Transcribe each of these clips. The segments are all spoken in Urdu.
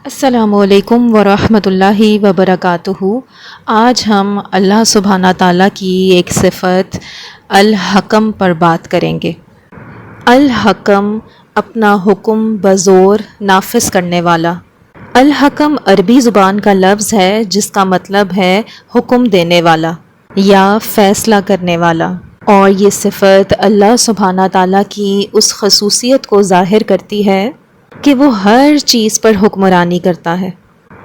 السلام علیکم ورحمۃ اللہ وبرکاتہ۔ آج ہم اللہ سبحانہ تعالیٰ کی ایک صفت الحکم پر بات کریں گے۔ الحکم اپنا حکم بزور نافذ کرنے والا۔ الحکم عربی زبان کا لفظ ہے جس کا مطلب ہے حکم دینے والا یا فیصلہ کرنے والا، اور یہ صفت اللہ سبحانہ تعالیٰ کی اس خصوصیت کو ظاہر کرتی ہے کہ وہ ہر چیز پر حکمرانی کرتا ہے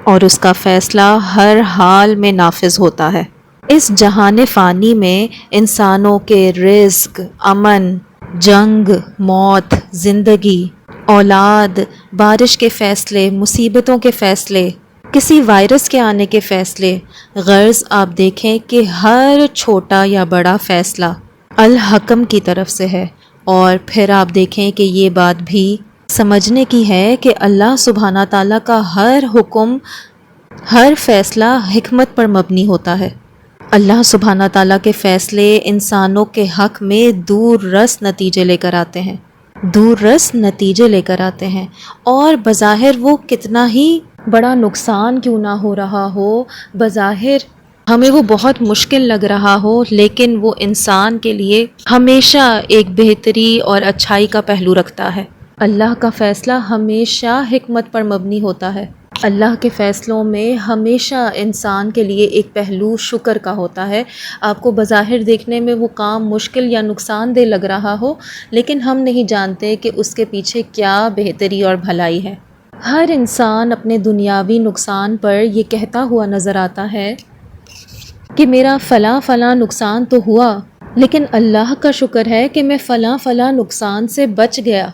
اور اس کا فیصلہ ہر حال میں نافذ ہوتا ہے۔ اس جہان فانی میں انسانوں کے رزق، امن، جنگ، موت، زندگی، اولاد، بارش کے فیصلے، مصیبتوں کے فیصلے، کسی وائرس کے آنے کے فیصلے، غرض آپ دیکھیں کہ ہر چھوٹا یا بڑا فیصلہ الحکم کی طرف سے ہے۔ اور پھر آپ دیکھیں کہ یہ بات بھی سمجھنے کی ہے کہ اللہ سبحانہ تعالیٰ کا ہر حکم، ہر فیصلہ حکمت پر مبنی ہوتا ہے۔ اللہ سبحانہ تعالیٰ کے فیصلے انسانوں کے حق میں دور رس نتیجے لے کر آتے ہیں، دور رس نتیجے لے کر آتے ہیں، اور بظاہر وہ کتنا ہی بڑا نقصان کیوں نہ ہو رہا ہو، بظاہر ہمیں وہ بہت مشکل لگ رہا ہو، لیکن وہ انسان کے لیے ہمیشہ ایک بہتری اور اچھائی کا پہلو رکھتا ہے۔ اللہ کا فیصلہ ہمیشہ حکمت پر مبنی ہوتا ہے۔ اللہ کے فیصلوں میں ہمیشہ انسان کے لیے ایک پہلو شکر کا ہوتا ہے۔ آپ کو بظاہر دیکھنے میں وہ کام مشکل یا نقصان دہ لگ رہا ہو، لیکن ہم نہیں جانتے کہ اس کے پیچھے کیا بہتری اور بھلائی ہے۔ ہر انسان اپنے دنیاوی نقصان پر یہ کہتا ہوا نظر آتا ہے کہ میرا فلاں فلاں نقصان تو ہوا، لیکن اللہ کا شکر ہے کہ میں فلاں فلاں نقصان سے بچ گیا۔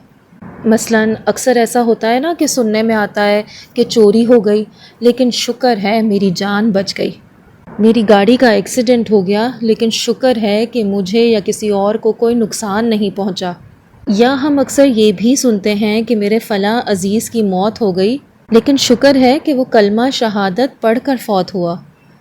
مثلاً اکثر ایسا ہوتا ہے نا کہ سننے میں آتا ہے کہ چوری ہو گئی، لیکن شکر ہے میری جان بچ گئی، میری گاڑی کا ایکسیڈنٹ ہو گیا، لیکن شکر ہے کہ مجھے یا کسی اور کو کوئی نقصان نہیں پہنچا۔ یا ہم اکثر یہ بھی سنتے ہیں کہ میرے فلاں عزیز کی موت ہو گئی، لیکن شکر ہے کہ وہ کلمہ شہادت پڑھ کر فوت ہوا۔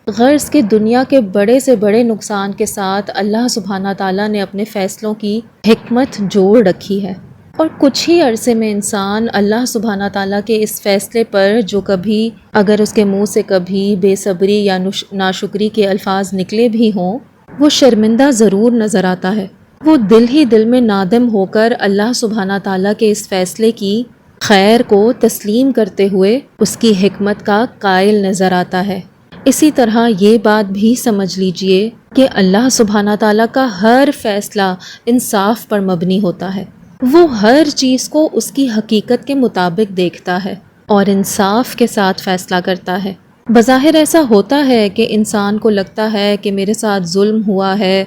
غرض کہ دنیا کے بڑے سے بڑے نقصان کے ساتھ اللہ سبحانہ تعالیٰ نے اپنے فیصلوں کی حکمت جوڑ رکھی ہے، اور کچھ ہی عرصے میں انسان اللہ سبحانہ تعالیٰ کے اس فیصلے پر، جو کبھی اگر اس کے منہ سے کبھی بے صبری یا ناشکری کے الفاظ نکلے بھی ہوں، وہ شرمندہ ضرور نظر آتا ہے۔ وہ دل ہی دل میں نادم ہو کر اللہ سبحانہ تعالیٰ کے اس فیصلے کی خیر کو تسلیم کرتے ہوئے اس کی حکمت کا قائل نظر آتا ہے۔ اسی طرح یہ بات بھی سمجھ لیجئے کہ اللہ سبحانہ تعالیٰ کا ہر فیصلہ انصاف پر مبنی ہوتا ہے۔ وہ ہر چیز کو اس کی حقیقت کے مطابق دیکھتا ہے اور انصاف کے ساتھ فیصلہ کرتا ہے۔ بظاہر ایسا ہوتا ہے کہ انسان کو لگتا ہے کہ میرے ساتھ ظلم ہوا ہے،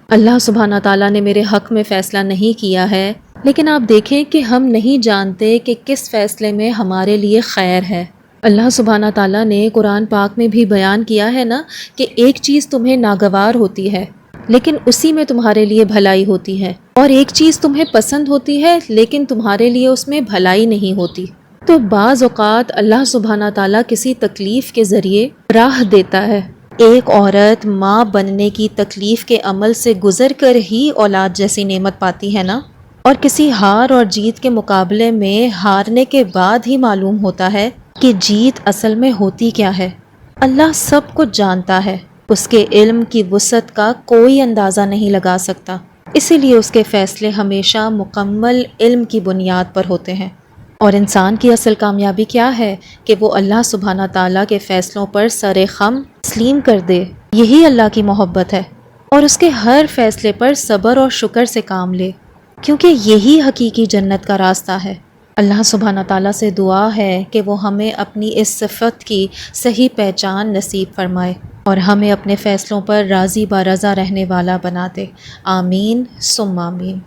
اللہ سبحانہ تعالیٰ نے میرے حق میں فیصلہ نہیں کیا ہے، لیکن آپ دیکھیں کہ ہم نہیں جانتے کہ کس فیصلے میں ہمارے لیے خیر ہے۔ اللہ سبحانہ تعالیٰ نے قرآن پاک میں بھی بیان کیا ہے نا کہ ایک چیز تمہیں ناگوار ہوتی ہے، لیکن اسی میں تمہارے لیے بھلائی ہوتی ہے، اور ایک چیز تمہیں پسند ہوتی ہے لیکن تمہارے لیے اس میں بھلائی نہیں ہوتی۔ تو بعض اوقات اللہ سبحانہ تعالیٰ کسی تکلیف کے ذریعے راہ دیتا ہے۔ ایک عورت ماں بننے کی تکلیف کے عمل سے گزر کر ہی اولاد جیسی نعمت پاتی ہے نا، اور کسی ہار اور جیت کے مقابلے میں ہارنے کے بعد ہی معلوم ہوتا ہے کہ جیت اصل میں ہوتی کیا ہے۔ اللہ سب کچھ جانتا ہے، اس کے علم کی وسعت کا کوئی اندازہ نہیں لگا سکتا، اسی لیے اس کے فیصلے ہمیشہ مکمل علم کی بنیاد پر ہوتے ہیں۔ اور انسان کی اصل کامیابی کیا ہے کہ وہ اللہ سبحانہ تعالیٰ کے فیصلوں پر سر خم تسلیم کر دے، یہی اللہ کی محبت ہے، اور اس کے ہر فیصلے پر صبر اور شکر سے کام لے، کیونکہ یہی حقیقی جنت کا راستہ ہے۔ اللہ سبحانہ تعالیٰ سے دعا ہے کہ وہ ہمیں اپنی اس صفت کی صحیح پہچان نصیب فرمائے اور ہمیں اپنے فیصلوں پر راضی با رضا رہنے والا بنا دے۔ آمین ثم آمین۔